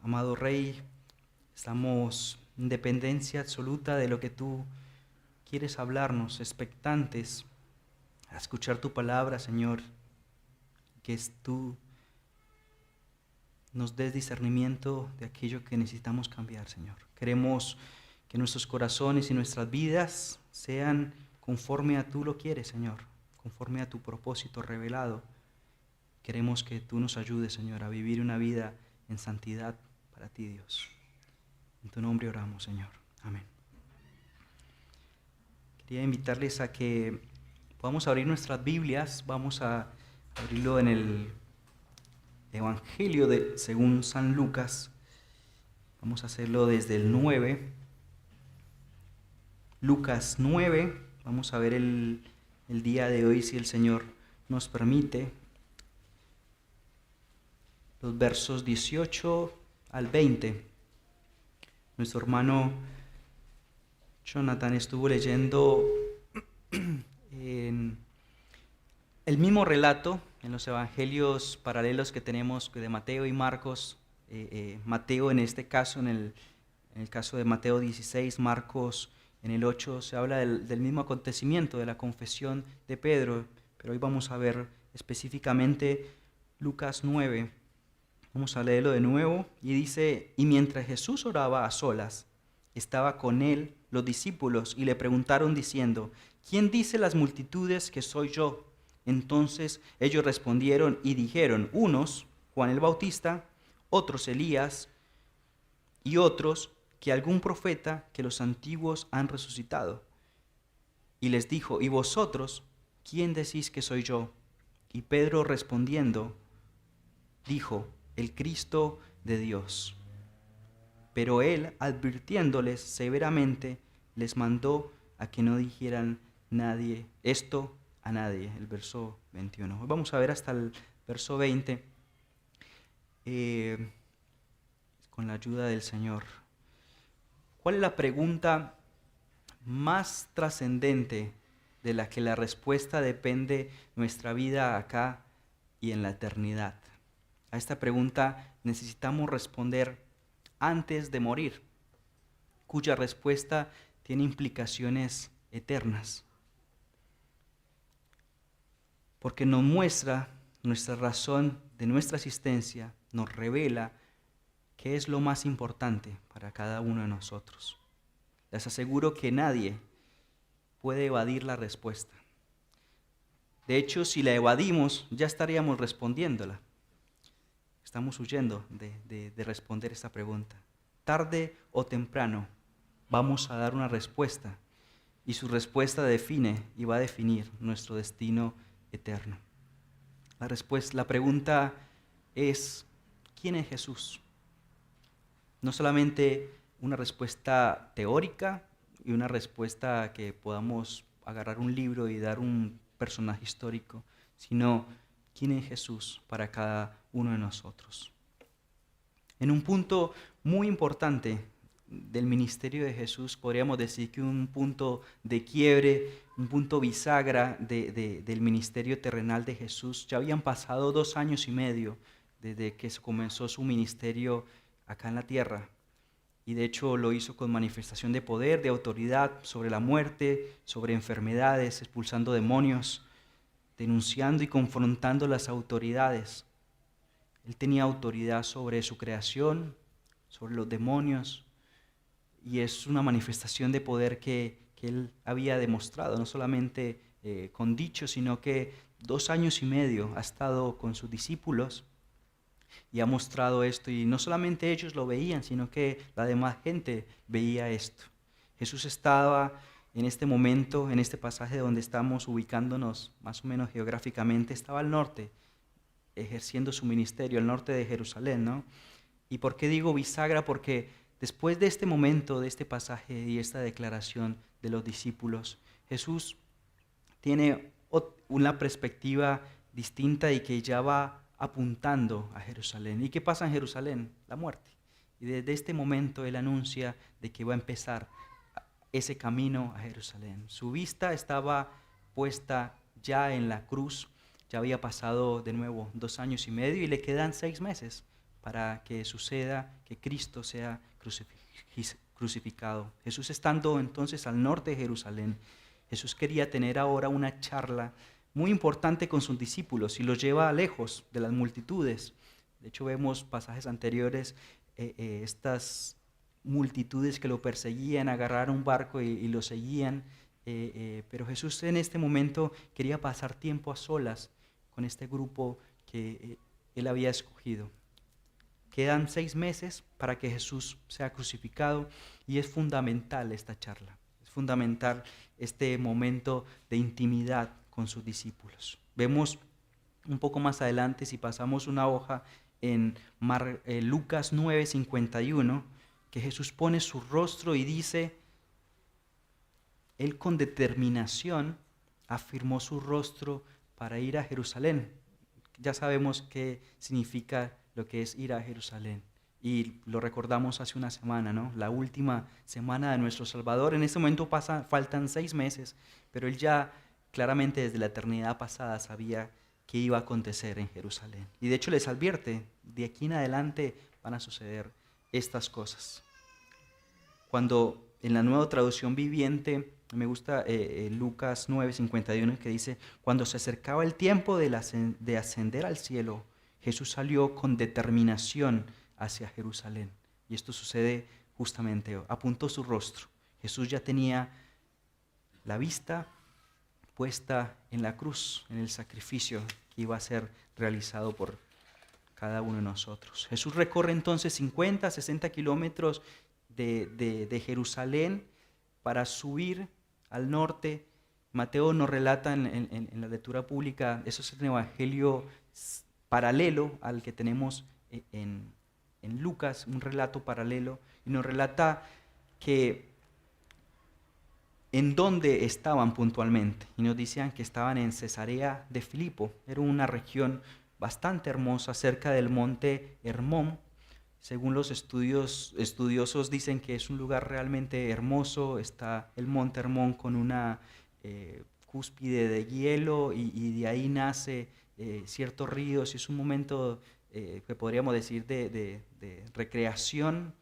Amado Rey, estamos en dependencia absoluta de lo que tú quieres hablarnos, expectantes a escuchar tu palabra, Señor, que tú nos des discernimiento de aquello que necesitamos cambiar, Señor. Queremos que nuestros corazones y nuestras vidas sean conforme a tú lo quieres, Señor, conforme a tu propósito revelado. Queremos que tú nos ayudes, Señor, a vivir una vida en santidad para ti, Dios. En tu nombre oramos, Señor. Amén. Quería invitarles a que podamos abrir nuestras Biblias. Vamos a abrirlo en el Evangelio según San Lucas. Vamos a hacerlo desde el 9. Lucas 9. Vamos a ver el día de hoy, si el Señor nos permite, los versos 18 al 20. Nuestro hermano Jonathan estuvo leyendo el mismo relato en los evangelios paralelos que tenemos de Mateo y Marcos. Mateo en este caso, en el caso de Mateo 16, Marcos en el 8, se habla del mismo acontecimiento, de la confesión de Pedro, pero hoy vamos a ver específicamente Lucas 9. Vamos a leerlo de nuevo y dice: y mientras Jesús oraba a solas, estaba con él los discípulos y le preguntaron diciendo: ¿quién dice las multitudes que soy yo? Entonces ellos respondieron y dijeron: unos, Juan el Bautista; otros, Elías; y otros, que algún profeta que los antiguos han resucitado. Y les dijo: ¿y vosotros, quién decís que soy yo? Y Pedro respondiendo, dijo: el Cristo de Dios. Pero él, advirtiéndoles severamente, les mandó a que no dijeran esto a nadie. El verso 21. Hoy vamos a ver hasta el verso 20 con la ayuda del Señor. ¿Cuál es la pregunta más trascendente de la que la respuesta depende nuestra vida acá y en la eternidad? A esta pregunta necesitamos responder antes de morir, cuya respuesta tiene implicaciones eternas, porque nos muestra nuestra razón de nuestra existencia, nos revela qué es lo más importante para cada uno de nosotros. Les aseguro que nadie puede evadir la respuesta. De hecho, si la evadimos, ya estaríamos respondiéndola. Estamos huyendo de responder esta pregunta. Tarde o temprano vamos a dar una respuesta, y su define y va a definir nuestro destino eterno. La pregunta es: ¿quién es Jesús? No solamente una respuesta teórica y una respuesta que podamos agarrar un libro y dar un personaje histórico, sino ¿quién es Jesús para cada uno de nosotros? En un punto muy importante del ministerio de Jesús, podríamos decir que un punto de quiebre, un punto bisagra del ministerio terrenal de Jesús. Ya habían pasado 2 años y medio desde que comenzó su ministerio acá en la tierra, y de hecho lo hizo con manifestación de poder, de autoridad sobre la muerte, sobre enfermedades, expulsando demonios, denunciando y confrontando las autoridades. Él tenía autoridad sobre su creación, sobre los demonios, y es una manifestación de poder que él había demostrado, no solamente con dichos, sino que 2 años y medio ha estado con sus discípulos y ha mostrado esto, y no solamente ellos lo veían, sino que la demás gente veía esto. Jesús estaba en este momento, en este pasaje donde estamos ubicándonos más o menos geográficamente, estaba al norte, ejerciendo su ministerio, al norte de Jerusalén, ¿no? ¿Y por qué digo bisagra? Porque después de este momento, de este pasaje y esta declaración de los discípulos, Jesús tiene una perspectiva distinta y que ya va apuntando a Jerusalén. ¿Y qué pasa en Jerusalén? La muerte. Y desde este momento Él anuncia de que va a empezar ese camino a Jerusalén. Su vista estaba puesta ya en la cruz. Ya había pasado de nuevo 2 años y medio y le quedan 6 meses para que suceda que Cristo sea crucificado. Jesús estando entonces al norte de Jerusalén, Jesús quería tener ahora una charla muy importante con sus discípulos y los lleva lejos de las multitudes. De hecho, vemos pasajes anteriores, estas multitudes que lo perseguían, agarraron un barco y lo seguían, pero Jesús en este momento quería pasar tiempo a solas con este grupo que él había escogido. Quedan 6 meses para que Jesús sea crucificado y es fundamental esta charla, es fundamental este momento de intimidad con sus discípulos. Vemos un poco más adelante, si pasamos una hoja en Lucas 9:51, que Jesús pone su rostro y dice, Él con determinación afirmó su rostro para ir a Jerusalén. Ya sabemos qué significa lo que es ir a Jerusalén. Y lo recordamos hace una semana, ¿no? La última semana de nuestro Salvador. En este momento faltan 6 meses, pero Él ya claramente desde la eternidad pasada sabía qué iba a acontecer en Jerusalén. Y de hecho les advierte, de aquí en adelante van a suceder estas cosas. Cuando en la Nueva Traducción Viviente, me gusta Lucas 9:51, que dice, cuando se acercaba el tiempo de ascender al cielo, Jesús salió con determinación hacia Jerusalén. Y esto sucede justamente, apuntó su rostro. Jesús ya tenía la vista puesta en la cruz, en el sacrificio que iba a ser realizado por cada uno de nosotros. Jesús recorre entonces 50, 60 kilómetros de Jerusalén para subir al norte. Mateo nos relata en la lectura pública, eso es un evangelio paralelo al que tenemos en Lucas, un relato paralelo, y nos relata que en dónde estaban puntualmente, y nos decían que estaban en Cesarea de Filipo. Era una región bastante hermosa cerca del monte Hermón. Según los estudiosos dicen que es un lugar realmente hermoso. Está el monte Hermón con una cúspide de hielo y de ahí nace ciertos ríos. Y es un momento que podríamos decir de recreación,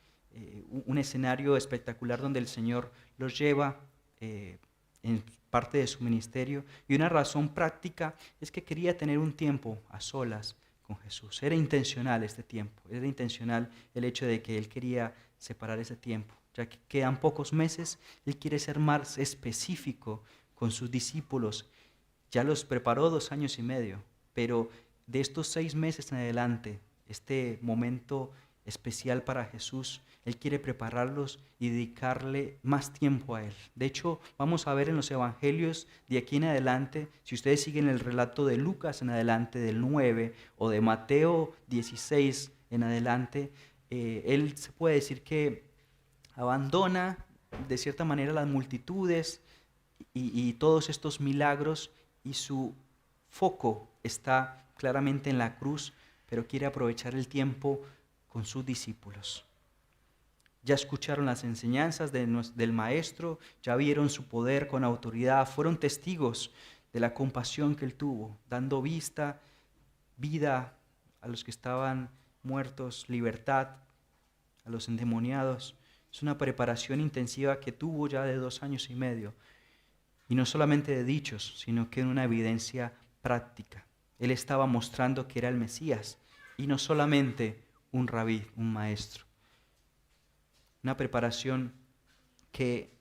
un escenario espectacular donde el Señor los lleva en parte de su ministerio. Y una razón práctica es que quería tener un tiempo a solas con Jesús. Era intencional este tiempo, era intencional el hecho de que Él quería separar ese tiempo. Ya que quedan pocos meses, Él quiere ser más específico con sus discípulos. Ya los preparó 2 años y medio, pero de estos 6 meses en adelante, este momento especial para Jesús, Él quiere prepararlos y dedicarle más tiempo a Él. De hecho, vamos a ver en los evangelios de aquí en adelante, si ustedes siguen el relato de Lucas en adelante, del 9, o de Mateo 16 en adelante, Él se puede decir que abandona de cierta manera las multitudes y todos estos milagros, y su foco está claramente en la cruz, pero quiere aprovechar el tiempo con sus discípulos. Ya escucharon las enseñanzas del Maestro, ya vieron su poder con autoridad, fueron testigos de la compasión que Él tuvo, dando vida a los que estaban muertos, libertad a los endemoniados. Es una preparación intensiva que tuvo ya de 2 años y medio. Y no solamente de dichos, sino que en una evidencia práctica. Él estaba mostrando que era el Mesías y no solamente un rabí, un maestro. Una preparación que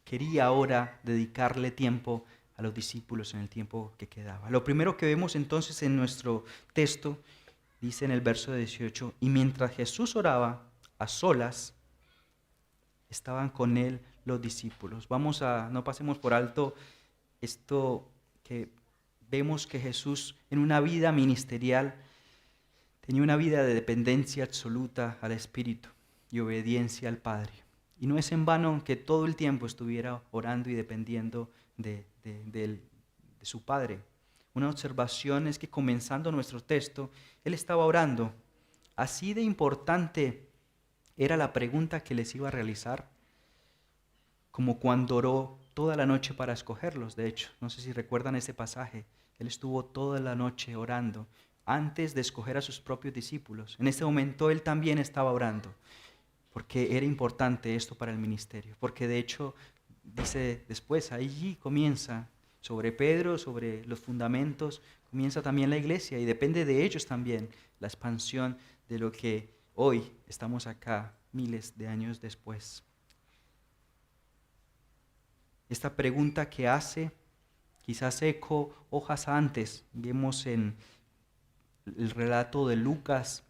quería ahora dedicarle tiempo a los discípulos en el tiempo que quedaba. Lo primero que vemos entonces en nuestro texto, dice en el verso 18, y mientras Jesús oraba a solas, estaban con Él los discípulos. No pasemos por alto esto que vemos que Jesús en una vida ministerial tenía una vida de dependencia absoluta al Espíritu y obediencia al Padre. Y no es en vano que todo el tiempo estuviera orando y dependiendo de su Padre. Una observación es que comenzando nuestro texto, Él estaba orando. Así de importante era la pregunta que les iba a realizar, como cuando oró toda la noche para escogerlos. De hecho, no sé si recuerdan ese pasaje. Él estuvo toda la noche orando antes de escoger a sus propios discípulos. En este momento él también estaba orando, porque era importante esto para el ministerio, porque de hecho dice después, allí comienza, sobre Pedro, sobre los fundamentos, comienza también la iglesia y depende de ellos también la expansión de lo que hoy estamos acá miles de años después. Esta pregunta que hace, quizás eco hojas antes, vemos en el relato de Lucas,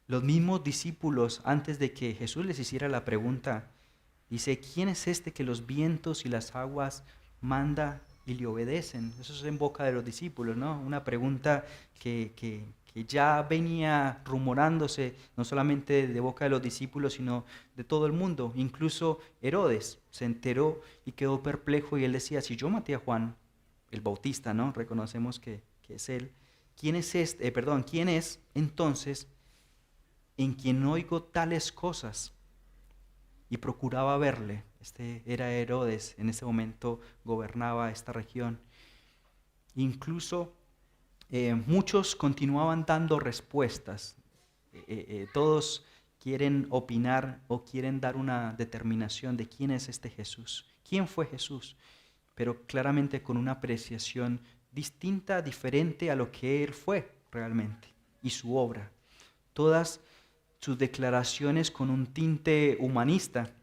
los mismos discípulos antes de que Jesús les hiciera la pregunta, dice, ¿quién es este que los vientos y las aguas manda y le obedecen? Eso es en boca de los discípulos, ¿no? Una pregunta que ya venía rumorándose, no solamente de boca de los discípulos, sino de todo el mundo. Incluso Herodes se enteró y quedó perplejo y él decía, si yo maté a Juan, el Bautista, ¿no? Reconocemos que es él. ¿Quién es ¿quién es entonces en quien oigo tales cosas? Y procuraba verle. Este era Herodes, en ese momento gobernaba esta región. Incluso muchos continuaban dando respuestas. Todos quieren opinar o quieren dar una determinación de quién es este Jesús. ¿Quién fue Jesús? Pero claramente con una apreciación distinta, diferente a lo que él fue realmente y su obra. Todas sus declaraciones con un tinte humanista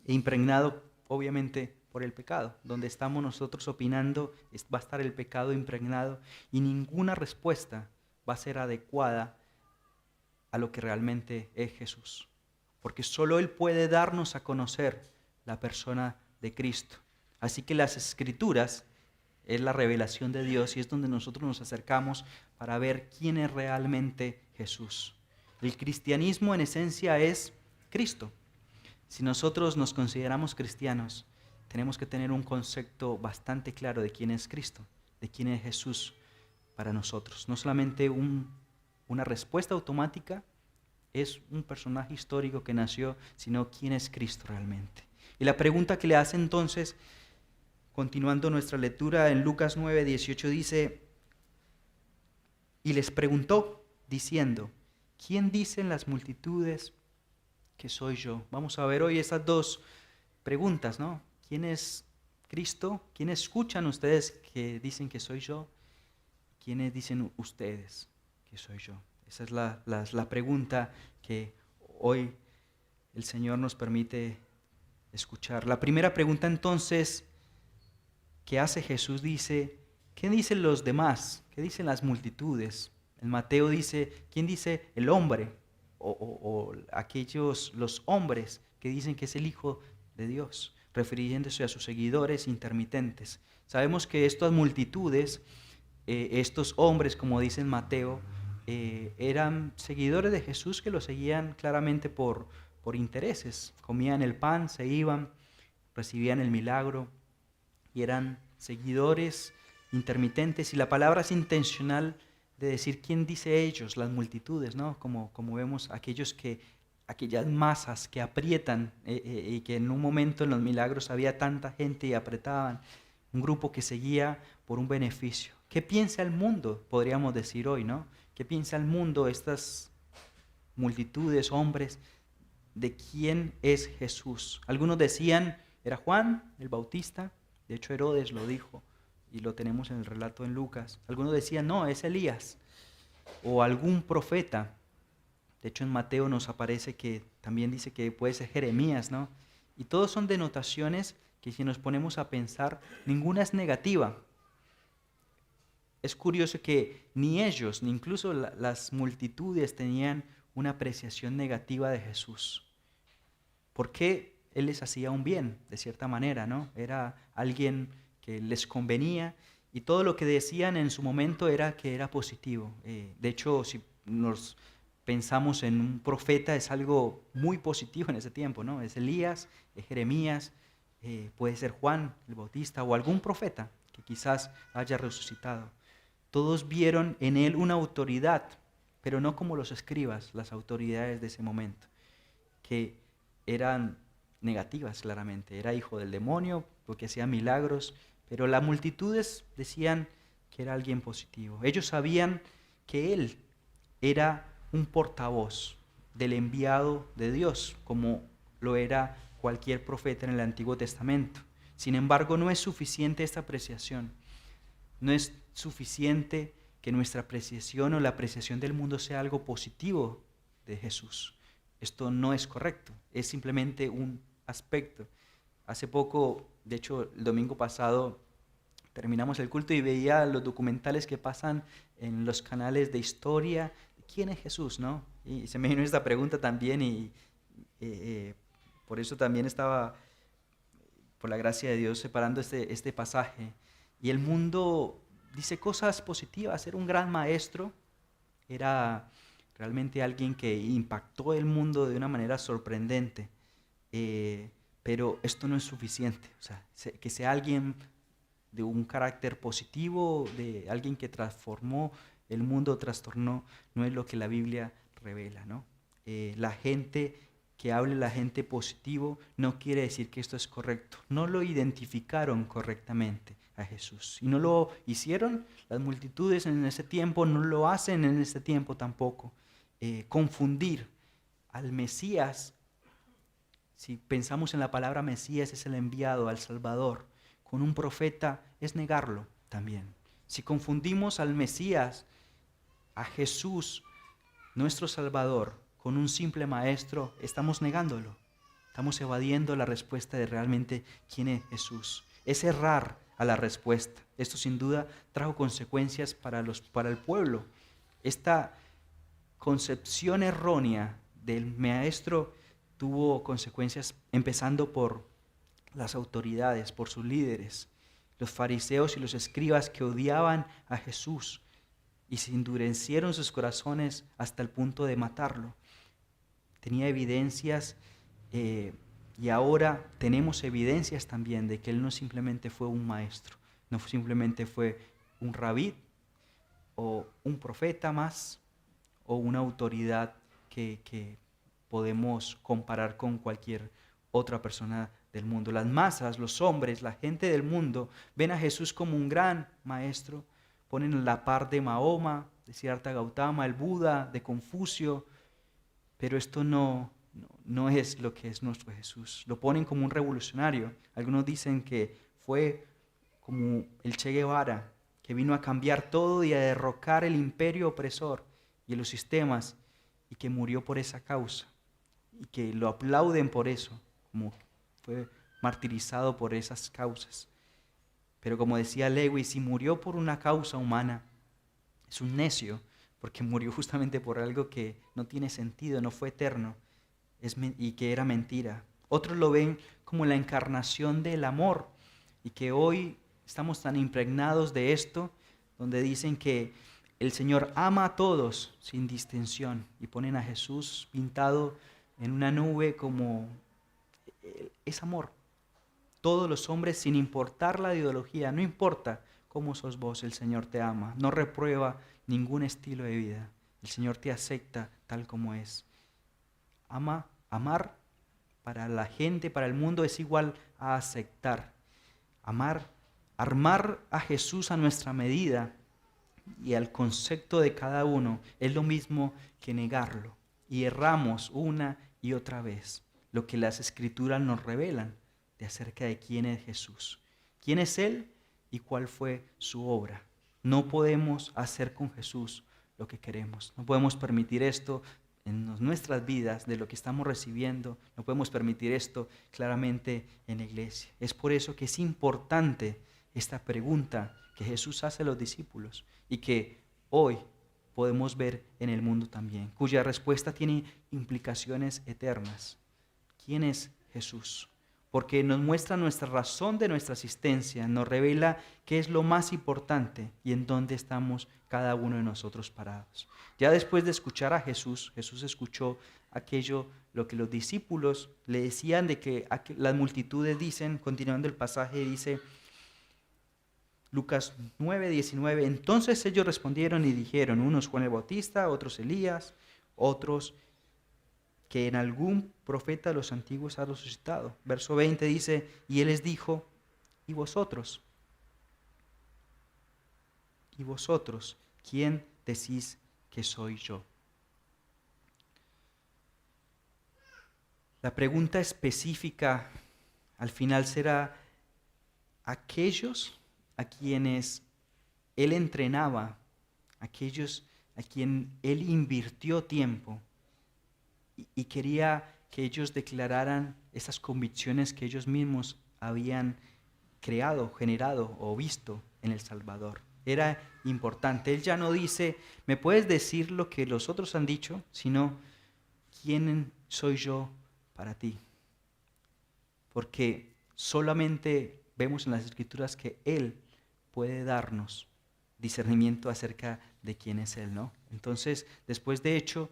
e impregnado obviamente por el pecado. Donde estamos nosotros opinando va a estar el pecado impregnado y ninguna respuesta va a ser adecuada a lo que realmente es Jesús. Porque solo Él puede darnos a conocer la persona de Cristo. Así que las Escrituras es la revelación de Dios y es donde nosotros nos acercamos para ver quién es realmente Jesús. El cristianismo en esencia es Cristo. Si nosotros nos consideramos cristianos, tenemos que tener un concepto bastante claro de quién es Cristo, de quién es Jesús para nosotros. No solamente una respuesta automática, es un personaje histórico que nació, sino quién es Cristo realmente. Y la pregunta que le hace entonces, continuando nuestra lectura en Lucas 9:18 dice, y les preguntó diciendo, ¿quién dicen las multitudes que soy yo? Vamos a ver hoy esas dos preguntas, ¿no? ¿Quién es Cristo? ¿Quién escuchan ustedes que dicen que soy yo? ¿Quiénes dicen ustedes que soy yo? Esa es la pregunta que hoy el Señor nos permite escuchar. La primera pregunta entonces que hace Jesús dice, ¿qué dicen los demás? ¿Qué dicen las multitudes? En Mateo dice, ¿quién dice el hombre? O aquellos, los hombres que dicen que es el Hijo de Dios, refiriéndose a sus seguidores intermitentes. Sabemos que estas multitudes, estos hombres, como dice en Mateo, eran seguidores de Jesús que lo seguían claramente por intereses. Comían el pan, se iban, recibían el milagro y eran seguidores intermitentes. Y la palabra es intencional de decir quién dice ellos, las multitudes, ¿no? Como vemos aquellas masas que aprietan y que en un momento en los milagros había tanta gente y apretaban, un grupo que seguía por un beneficio. ¿Qué piensa el mundo? Podríamos decir hoy, ¿no? ¿Qué piensa el mundo, estas multitudes, hombres, de quién es Jesús? Algunos decían, era Juan el Bautista, de hecho Herodes lo dijo, y lo tenemos en el relato en Lucas. Algunos decían, no, es Elías, o algún profeta. De hecho en Mateo nos aparece que también dice que puede ser Jeremías, ¿no? Y todos son denotaciones que si nos ponemos a pensar, ninguna es negativa. Es curioso que ni ellos, ni incluso las multitudes tenían una apreciación negativa de Jesús. Porque Él les hacía un bien, de cierta manera, ¿no? Era alguien que les convenía y todo lo que decían en su momento era que era positivo. De hecho, si nos pensamos en un profeta, es algo muy positivo en ese tiempo, ¿no? Es Elías, es Jeremías, puede ser Juan el Bautista o algún profeta que quizás haya resucitado. Todos vieron en él una autoridad, pero no como los escribas, las autoridades de ese momento, que eran negativas claramente. Era hijo del demonio porque hacía milagros, pero las multitudes decían que era alguien positivo. Ellos sabían que él era un portavoz del enviado de Dios, como lo era cualquier profeta en el Antiguo Testamento. Sin embargo, no es suficiente esta apreciación. No es suficiente que nuestra apreciación o la apreciación del mundo sea algo positivo de Jesús. Esto no es correcto, es simplemente un aspecto. Hace poco, de hecho el domingo pasado, terminamos el culto y veía los documentales que pasan en los canales de historia. ¿Quién es Jesús, no? Y se me vino esta pregunta también y por eso también estaba, por la gracia de Dios, separando este pasaje. Y el mundo dice cosas positivas, era un gran maestro, era realmente alguien que impactó el mundo de una manera sorprendente, pero esto no es suficiente. O sea, que sea alguien de un carácter positivo, de alguien que transformó el mundo, trastornó, no es lo que la Biblia revela, ¿no? La gente que hable, la gente positivo, no quiere decir que esto es correcto. No lo identificaron correctamente a Jesús. Y no lo hicieron las multitudes en ese tiempo, no lo hacen en este tiempo tampoco. Confundir al Mesías, si pensamos en la palabra Mesías, es el enviado al Salvador, con un profeta es negarlo también. Si confundimos al Mesías, a Jesús, nuestro Salvador, con un simple maestro, estamos negándolo. Estamos evadiendo la respuesta de realmente quién es Jesús. Es errar a la respuesta. Esto sin duda trajo consecuencias para el pueblo. Esta concepción errónea del maestro tuvo consecuencias empezando por las autoridades, por sus líderes, los fariseos y los escribas que odiaban a Jesús y se endurecieron sus corazones hasta el punto de matarlo. Tenía evidencias y ahora tenemos evidencias también de que él no simplemente fue un maestro, no simplemente fue un rabí o un profeta más o una autoridad que podemos comparar con cualquier otra persona del mundo. Las masas, los hombres, la gente del mundo ven a Jesús como un gran maestro, ponen a la par de Mahoma, de Siddhartha Gautama, el Buda, de Confucio, pero esto no es lo que es nuestro Jesús. Lo ponen como un revolucionario. Algunos dicen que fue como el Che Guevara, que vino a cambiar todo y a derrocar el imperio opresor y los sistemas, y que murió por esa causa, y que lo aplauden por eso, como fue martirizado por esas causas. Pero como decía Lewis, si murió por una causa humana, es un necio, porque murió justamente por algo que no tiene sentido, no fue eterno, y que era mentira. Otros lo ven como la encarnación del amor, y que hoy estamos tan impregnados de esto, donde dicen que el Señor ama a todos sin distinción, y ponen a Jesús pintado en una nube como es amor. Todos los hombres, sin importar la ideología, no importa cómo sos vos, el Señor te ama, no reprueba ningún estilo de vida. El Señor te acepta tal como es. Amar para la gente, para el mundo, es igual a aceptar. Armar a Jesús a nuestra medida y al concepto de cada uno es lo mismo que negarlo. Y erramos una y otra vez lo que las Escrituras nos revelan de acerca de quién es Jesús, quién es Él y cuál fue su obra. No podemos hacer con Jesús lo que queremos. No podemos permitir esto en nuestras vidas, de lo que estamos recibiendo. No podemos permitir esto claramente en la iglesia. Es por eso que es importante esta pregunta que Jesús hace a los discípulos y que hoy podemos ver en el mundo también, cuya respuesta tiene implicaciones eternas. ¿Quién es Jesús? Porque nos muestra nuestra razón de nuestra existencia, nos revela qué es lo más importante y en dónde estamos cada uno de nosotros parados. Ya después de escuchar a Jesús, Jesús escuchó aquello, lo que los discípulos le decían de que las multitudes dicen, continuando el pasaje, dice Lucas 9:19, entonces ellos respondieron y dijeron, unos Juan el Bautista, otros Elías, otros que en algún profeta de los antiguos ha resucitado. Verso 20 dice, y él les dijo, ¿y vosotros? ¿Y vosotros, quién decís que soy yo? La pregunta específica al final será: aquellos a quienes Él entrenaba, aquellos a quien Él invirtió tiempo y quería que ellos declararan esas convicciones que ellos mismos habían creado, generado o visto en el Salvador. Era importante. Él ya no dice, me puedes decir lo que los otros han dicho, sino, ¿quién soy yo para ti? Porque solamente vemos en las Escrituras que Él puede darnos discernimiento acerca de quién es Él, ¿no? Entonces, después de hecho,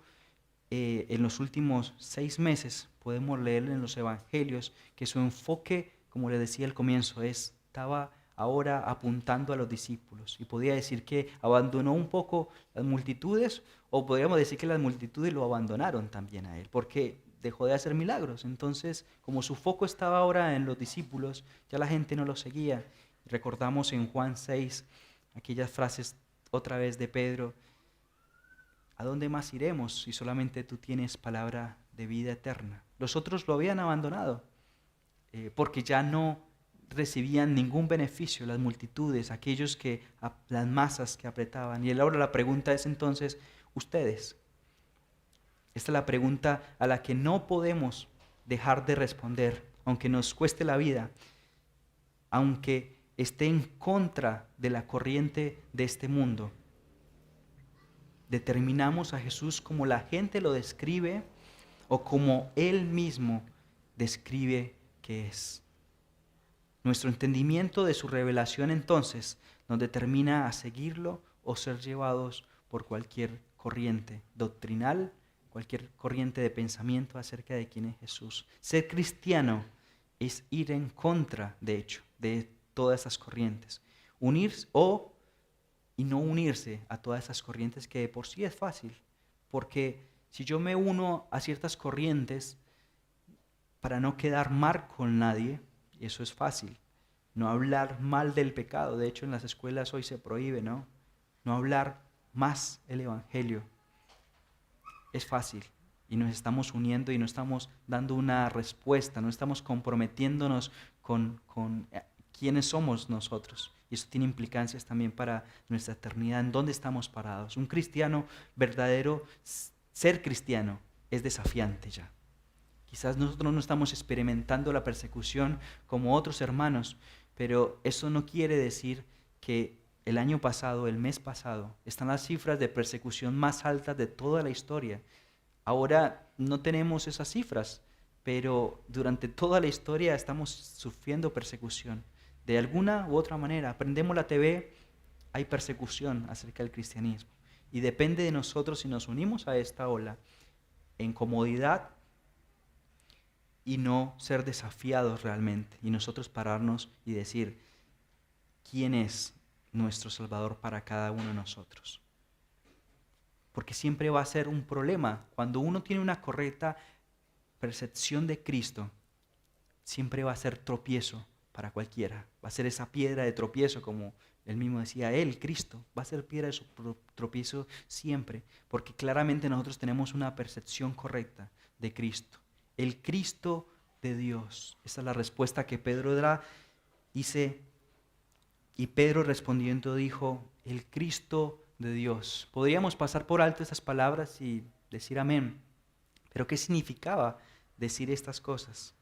en los últimos 6 meses podemos leer en los evangelios que su enfoque, como le decía al comienzo, estaba ahora apuntando a los discípulos, y podía decir que abandonó un poco las multitudes, o podríamos decir que las multitudes lo abandonaron también a Él, porque dejó de hacer milagros. Entonces, como su foco estaba ahora en los discípulos, ya la gente no lo seguía. Recordamos en Juan 6 aquellas frases otra vez de Pedro: ¿a dónde más iremos si solamente tú tienes palabra de vida eterna? Los otros lo habían abandonado porque ya no recibían ningún beneficio, las multitudes, aquellos que, las masas que apretaban. Y ahora la pregunta es entonces, ustedes. Esta es la pregunta a la que no podemos dejar de responder, aunque nos cueste la vida, aunque esté en contra de la corriente de este mundo. ¿Determinamos a Jesús como la gente lo describe o como Él mismo describe que es? Nuestro entendimiento de su revelación entonces nos determina a seguirlo o ser llevados por cualquier corriente doctrinal, cualquier corriente de pensamiento acerca de quién es Jesús. Ser cristiano es ir en contra, de hecho, de todas esas corrientes. Unirse y no unirse a todas esas corrientes, que de por sí es fácil, porque si yo me uno a ciertas corrientes para no quedar mal con nadie, eso es fácil. No hablar mal del pecado, de hecho en las escuelas hoy se prohíbe, ¿no? No hablar más el evangelio. Es fácil, y nos estamos uniendo y no estamos dando una respuesta, no estamos comprometiéndonos con quiénes somos nosotros. Y eso tiene implicancias también para nuestra eternidad, en dónde estamos parados. Un cristiano verdadero, ser cristiano, es desafiante ya. Quizás nosotros no estamos experimentando la persecución como otros hermanos, pero eso no quiere decir que el año pasado, el mes pasado, están las cifras de persecución más altas de toda la historia. Ahora no tenemos esas cifras, pero durante toda la historia estamos sufriendo persecución. De alguna u otra manera, prendemos la TV, hay persecución acerca del cristianismo. Y depende de nosotros si nos unimos a esta ola en comodidad y no ser desafiados realmente. Y nosotros pararnos y decir, ¿quién es nuestro Salvador para cada uno de nosotros? Porque siempre va a ser un problema. Cuando uno tiene una correcta percepción de Cristo, siempre va a ser tropiezo para cualquiera. Va a ser esa piedra de tropiezo, como él mismo decía, Él, Cristo, va a ser piedra de tropiezo siempre, porque claramente nosotros tenemos una percepción correcta de Cristo. El Cristo de Dios. Esa es la respuesta que Pedro da. Dice, y Pedro respondiendo dijo, el Cristo de Dios. Podríamos pasar por alto estas palabras y decir amén, pero ¿qué significaba decir estas cosas?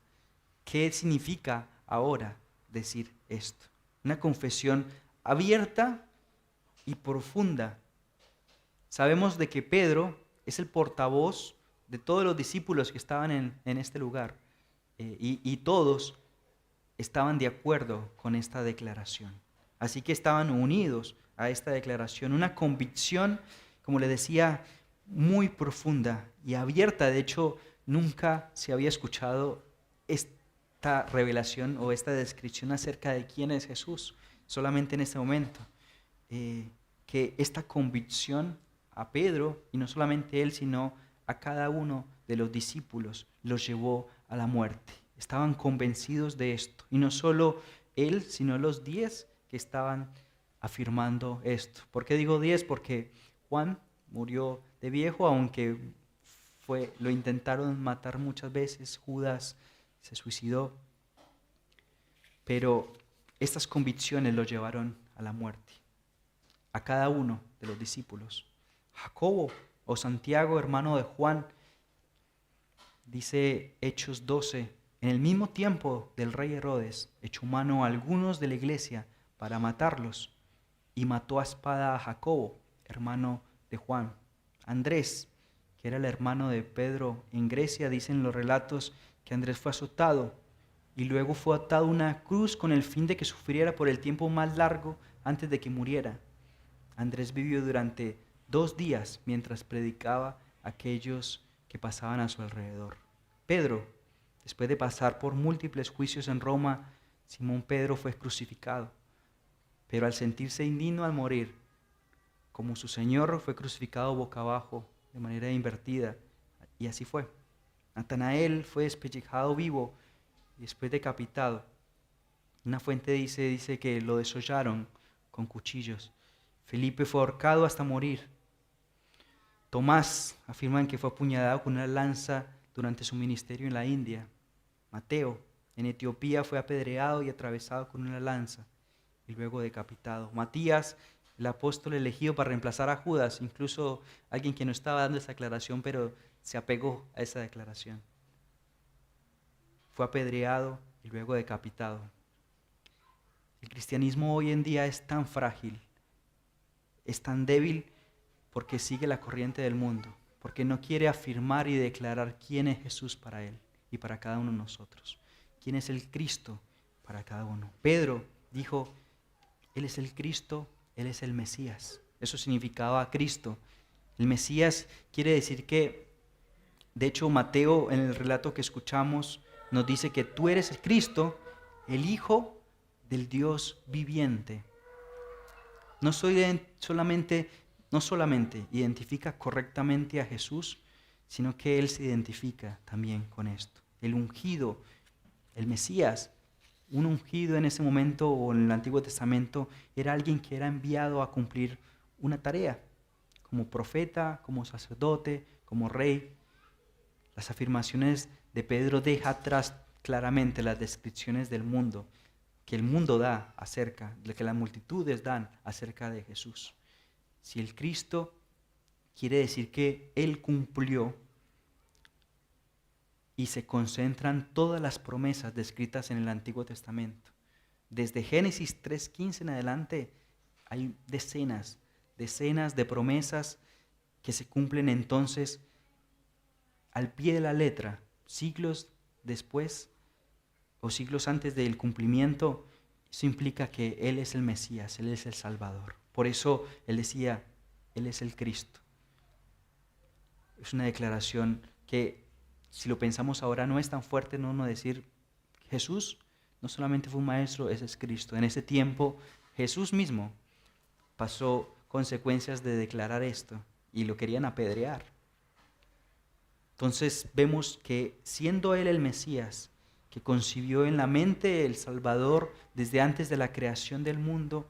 ¿Qué significa ahora decir esto? Una confesión abierta y profunda. Sabemos de que Pedro es el portavoz de todos los discípulos que estaban en este lugar, y todos estaban de acuerdo con esta declaración. Así que estaban unidos a esta declaración, una convicción, como le decía, muy profunda y abierta. De hecho, nunca se había escuchado esta revelación o esta descripción acerca de quién es Jesús, solamente en este momento. Que esta convicción a Pedro, y no solamente él, sino a cada uno de los discípulos, los llevó a la muerte. Estaban convencidos de esto. Y no solo él, sino los 10 que estaban afirmando esto. ¿Por qué digo 10? Porque Juan murió de viejo, aunque lo intentaron matar muchas veces. Judas se suicidó, pero estas convicciones lo llevaron a la muerte. A cada uno de los discípulos. Jacobo o Santiago, hermano de Juan, dice Hechos 12, en el mismo tiempo del rey Herodes, echó mano a algunos de la iglesia para matarlos y mató a espada a Jacobo, hermano de Juan. Andrés, que era el hermano de Pedro, en Grecia dicen los relatos que Andrés fue azotado y luego fue atado a una cruz con el fin de que sufriera por el tiempo más largo antes de que muriera. Andrés vivió durante 2 días mientras predicaba a aquellos que pasaban a su alrededor. Pedro, después de pasar por múltiples juicios en Roma, Simón Pedro fue crucificado. Pero al sentirse indigno al morir, como su Señor, fue crucificado boca abajo, de manera invertida, y así fue. Natanael fue despellejado vivo y después decapitado. Una fuente dice que lo desollaron con cuchillos. Felipe fue ahorcado hasta morir. Tomás afirman que fue apuñalado con una lanza durante su ministerio en la India. Mateo en Etiopía fue apedreado y atravesado con una lanza y luego decapitado. Matías, el apóstol elegido para reemplazar a Judas, incluso alguien que no estaba dando esa aclaración, pero se apegó a esa declaración. Fue apedreado y luego decapitado. El cristianismo hoy en día es tan frágil, es tan débil porque sigue la corriente del mundo, porque no quiere afirmar y declarar quién es Jesús para él y para cada uno de nosotros, quién es el Cristo para cada uno. Pedro dijo, Él es el Cristo, Él es el Mesías. Eso significaba Cristo. El Mesías quiere decir que, de hecho, Mateo en el relato que escuchamos nos dice que tú eres el Cristo, el Hijo del Dios viviente. No solamente identifica correctamente a Jesús, sino que Él se identifica también con esto. El ungido, el Mesías, un ungido en ese momento o en el Antiguo Testamento era alguien que era enviado a cumplir una tarea, como profeta, como sacerdote, como rey. Las afirmaciones de Pedro dejan atrás claramente las descripciones del mundo, que el mundo da acerca, de que las multitudes dan acerca de Jesús. Si el Cristo quiere decir que Él cumplió y se concentran todas las promesas descritas en el Antiguo Testamento. Desde Génesis 3:15 en adelante hay decenas de promesas que se cumplen entonces al pie de la letra, siglos después o siglos antes del cumplimiento. Eso implica que Él es el Mesías, Él es el Salvador. Por eso Él decía, Él es el Cristo. Es una declaración que, si lo pensamos ahora, no es tan fuerte no decir, Jesús no solamente fue un maestro, ese es Cristo. En ese tiempo, Jesús mismo pasó consecuencias de declarar esto y lo querían apedrear. Entonces vemos que siendo Él el Mesías, que concibió en la mente el Salvador desde antes de la creación del mundo,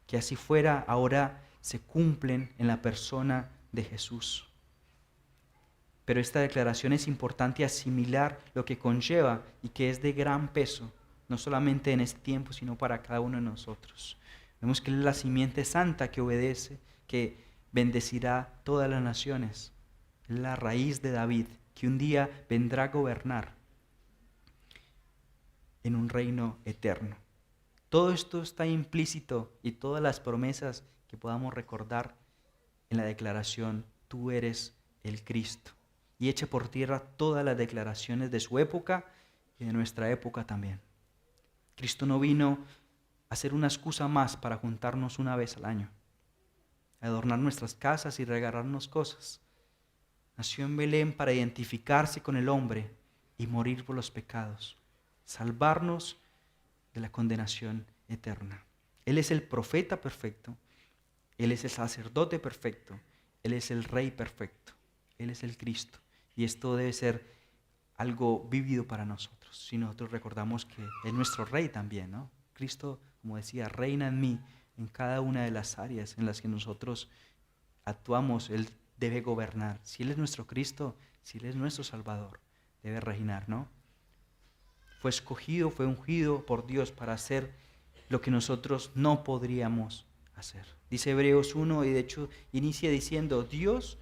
que así fuera, ahora se cumplen en la persona de Jesús. Pero esta declaración es importante asimilar lo que conlleva y que es de gran peso, no solamente en este tiempo, sino para cada uno de nosotros. Vemos que Él es la simiente santa que obedece, que bendecirá todas las naciones. Es la raíz de David, que un día vendrá a gobernar en un reino eterno. Todo esto está implícito y todas las promesas que podamos recordar en la declaración, tú eres el Cristo. Y echa por tierra todas las declaraciones de su época y de nuestra época también. Cristo no vino a ser una excusa más para juntarnos una vez al año, a adornar nuestras casas y regalarnos cosas. Nació en Belén para identificarse con el hombre y morir por los pecados, salvarnos de la condenación eterna. Él es el profeta perfecto, Él es el sacerdote perfecto, Él es el rey perfecto, Él es el Cristo. Y esto debe ser algo vívido para nosotros, si nosotros recordamos que es nuestro rey también, ¿no? Cristo, como decía, reina en mí en cada una de las áreas en las que nosotros actuamos. Él debe gobernar. Si Él es nuestro Cristo, si Él es nuestro Salvador, debe reinar, ¿no? Fue escogido, fue ungido por Dios para hacer lo que nosotros no podríamos hacer. Dice Hebreos 1 y de hecho inicia diciendo, Dios,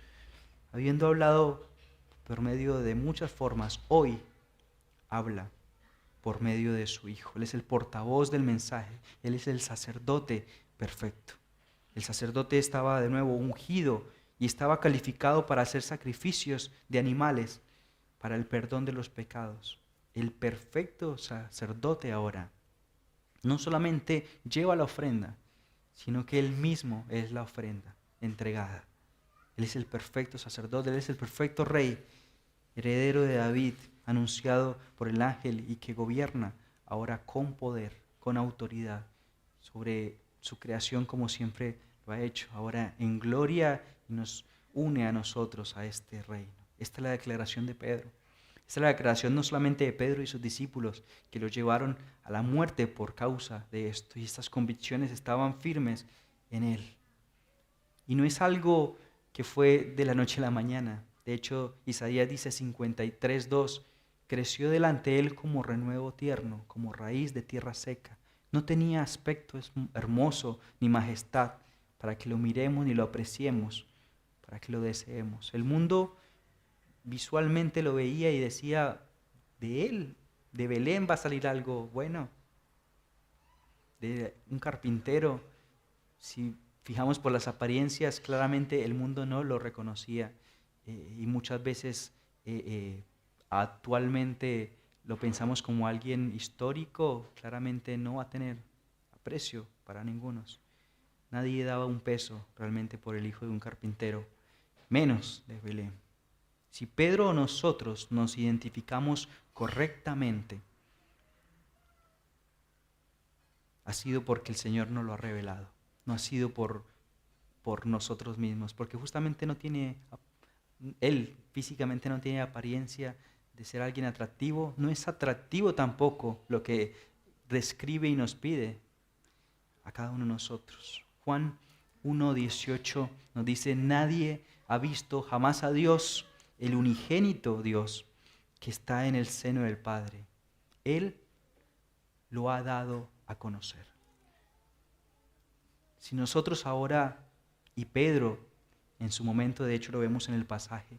habiendo hablado por medio de muchas formas, hoy habla por medio de su Hijo. Él es el portavoz del mensaje, Él es el sacerdote perfecto. El sacerdote estaba de nuevo ungido y estaba calificado para hacer sacrificios de animales para el perdón de los pecados. El perfecto sacerdote ahora no solamente lleva la ofrenda, sino que Él mismo es la ofrenda entregada. Él es el perfecto sacerdote, Él es el perfecto rey, heredero de David, anunciado por el ángel y que gobierna ahora con poder, con autoridad sobre su creación como siempre lo ha hecho, ahora en gloria y nos une a nosotros a este reino. Esta es la declaración de Pedro. Esta es la declaración no solamente de Pedro y sus discípulos que los llevaron a la muerte por causa de esto y estas convicciones estaban firmes en Él. Y no es algo que fue de la noche a la mañana. De hecho, Isaías dice 53:2, creció delante de Él como renuevo tierno, como raíz de tierra seca. No tenía aspecto hermoso ni majestad para que lo miremos ni lo apreciemos, para que lo deseemos. El mundo visualmente lo veía y decía, de él, de Belén va a salir algo bueno, de un carpintero. Si fijamos por las apariencias, claramente el mundo no lo reconocía y muchas veces actualmente lo pensamos como alguien histórico, claramente no va a tener aprecio para ningunos. Nadie daba un peso realmente por el hijo de un carpintero, menos de Belén. Si Pedro o nosotros nos identificamos correctamente, ha sido porque el Señor nos lo ha revelado, no ha sido por nosotros mismos, porque justamente Él físicamente no tiene apariencia de ser alguien atractivo, no es atractivo tampoco lo que describe y nos pide a cada uno de nosotros. Juan 1:18 nos dice, nadie ha visto jamás a Dios, el unigénito Dios que está en el seno del Padre. Él lo ha dado a conocer. Si nosotros ahora, y Pedro en su momento, de hecho lo vemos en el pasaje,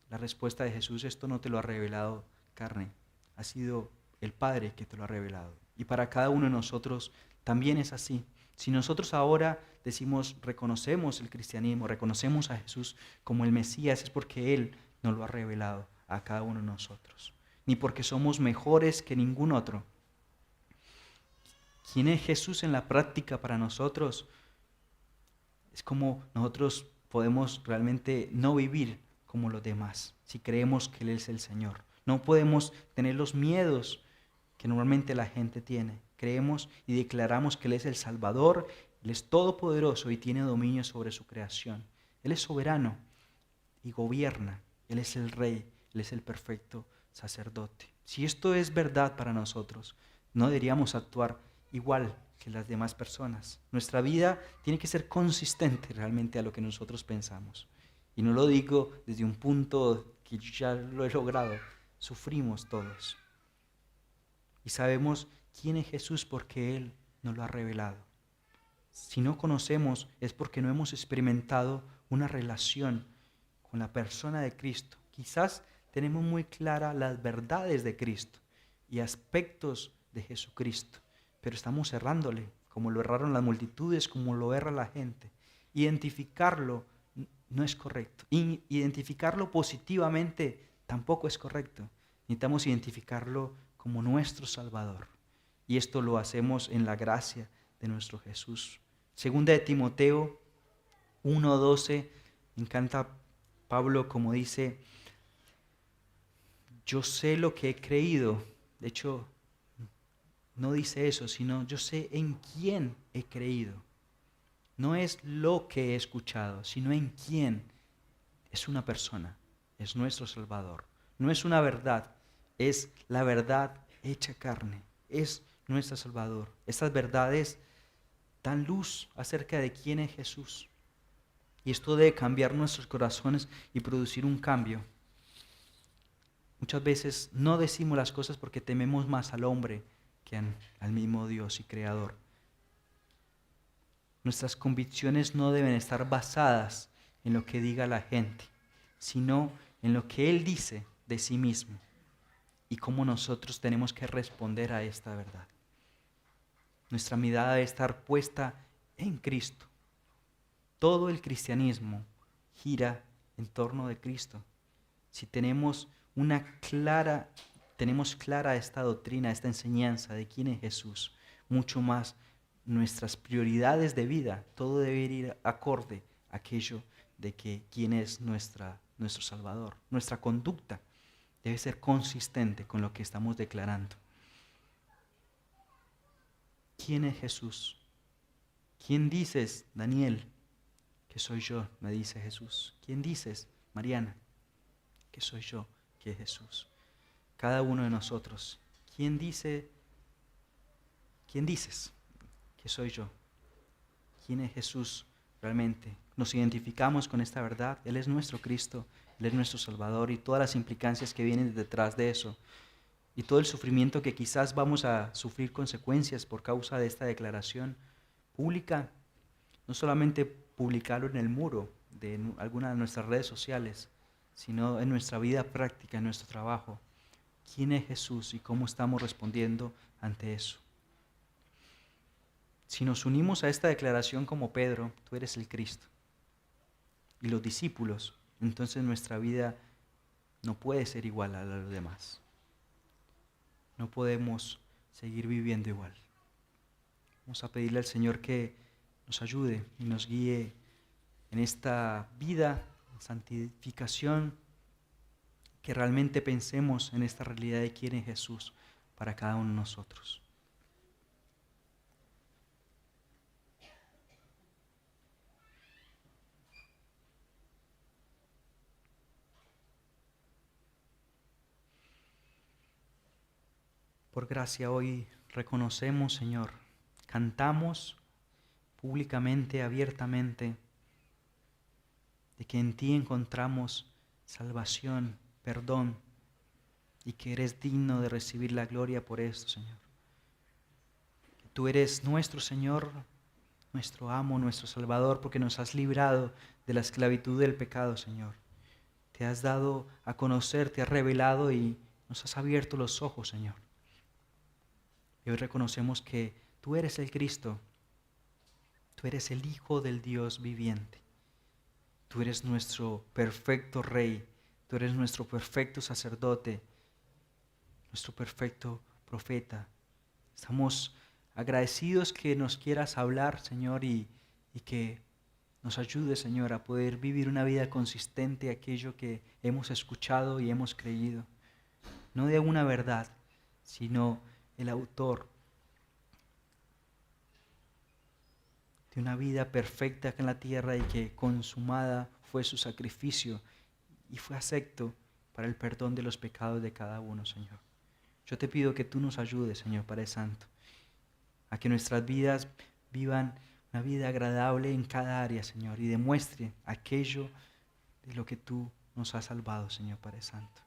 la respuesta de Jesús, esto no te lo ha revelado carne, ha sido el Padre que te lo ha revelado. Y para cada uno de nosotros también es así. Si nosotros ahora decimos, reconocemos el cristianismo, reconocemos a Jesús como el Mesías, es porque Él nos lo ha revelado a cada uno de nosotros. Ni porque somos mejores que ningún otro. ¿Quién es Jesús en la práctica para nosotros? Es como nosotros podemos realmente no vivir como los demás, si creemos que Él es el Señor. No podemos tener los miedos que normalmente la gente tiene. Creemos y declaramos que Él es el Salvador, Él es todopoderoso y tiene dominio sobre su creación. Él es soberano y gobierna. Él es el Rey, Él es el perfecto sacerdote. Si esto es verdad para nosotros, no deberíamos actuar igual que las demás personas. Nuestra vida tiene que ser consistente realmente a lo que nosotros pensamos. Y no lo digo desde un punto que yo ya lo he logrado. Sufrimos todos. Y sabemos quién es Jesús porque Él nos lo ha revelado. Si no conocemos es porque no hemos experimentado una relación con la persona de Cristo. Quizás tenemos muy claras las verdades de Cristo y aspectos de Jesucristo, pero estamos errándole, como lo erraron las multitudes, como lo erra la gente. Identificarlo no es correcto. Identificarlo positivamente tampoco es correcto. Necesitamos identificarlo como nuestro Salvador. Y esto lo hacemos en la gracia de nuestro Jesús. Segunda de Timoteo 1:12, me encanta Pablo como dice, yo sé lo que he creído. De hecho, no dice eso, sino yo sé en quién he creído. No es lo que he escuchado, sino en quién. Es una persona, es nuestro Salvador. No es una verdad, es la verdad hecha carne. Es nuestro Salvador. Estas verdades dan luz acerca de quién es Jesús. Y esto debe cambiar nuestros corazones y producir un cambio. Muchas veces no decimos las cosas porque tememos más al hombre que al mismo Dios y Creador. Nuestras convicciones no deben estar basadas en lo que diga la gente, sino en lo que Él dice de sí mismo y cómo nosotros tenemos que responder a esta verdad. Nuestra mirada debe estar puesta en Cristo. Todo el cristianismo gira en torno de Cristo. Si tenemos clara esta doctrina, esta enseñanza de quién es Jesús, mucho más nuestras prioridades de vida, todo debe ir acorde a aquello de que quién es nuestro Salvador. Nuestra conducta debe ser consistente con lo que estamos declarando. ¿Quién es Jesús? ¿Quién dices, Daniel, que soy yo? Me dice Jesús. ¿Quién dices, Mariana, que soy yo, que es Jesús? Cada uno de nosotros. ¿Quién dices que soy yo? ¿Quién es Jesús realmente? Nos identificamos con esta verdad. Él es nuestro Cristo, Él es nuestro Salvador y todas las implicancias que vienen detrás de eso. Y todo el sufrimiento que quizás vamos a sufrir consecuencias por causa de esta declaración pública. No solamente publicarlo en el muro de alguna de nuestras redes sociales, sino en nuestra vida práctica, en nuestro trabajo. ¿Quién es Jesús y cómo estamos respondiendo ante eso? Si nos unimos a esta declaración como Pedro, tú eres el Cristo, y los discípulos, entonces nuestra vida no puede ser igual a la de los demás. No podemos seguir viviendo igual. Vamos a pedirle al Señor que nos ayude y nos guíe en esta vida, en santificación, que realmente pensemos en esta realidad de quién es Jesús para cada uno de nosotros. Por gracia hoy reconocemos, Señor, cantamos públicamente, abiertamente, de que en ti encontramos salvación, perdón, y que eres digno de recibir la gloria por esto, Señor. Que tú eres nuestro Señor, nuestro amo, nuestro Salvador, porque nos has librado de la esclavitud del pecado, Señor. Te has dado a conocer, te has revelado y nos has abierto los ojos, Señor. Y hoy reconocemos que tú eres el Cristo, tú eres el Hijo del Dios viviente. Tú eres nuestro perfecto Rey, tú eres nuestro perfecto sacerdote, nuestro perfecto profeta. Estamos agradecidos que nos quieras hablar, Señor, y que nos ayudes, Señor, a poder vivir una vida consistente a aquello que hemos escuchado y hemos creído. No de una verdad, sino el autor de una vida perfecta acá en la tierra y que consumada fue su sacrificio y fue acepto para el perdón de los pecados de cada uno, Señor. Yo te pido que tú nos ayudes, Señor Padre Santo, a que nuestras vidas vivan una vida agradable en cada área, Señor, y demuestre aquello de lo que tú nos has salvado, Señor Padre Santo.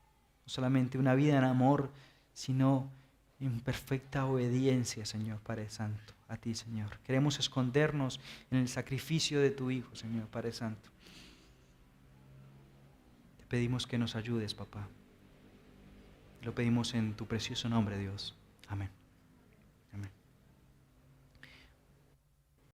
No solamente una vida en amor, sino en perfecta obediencia, Señor Padre Santo, a ti, Señor. Queremos escondernos en el sacrificio de tu Hijo, Señor Padre Santo. Te pedimos que nos ayudes, papá. Lo pedimos en tu precioso nombre, Dios. Amén.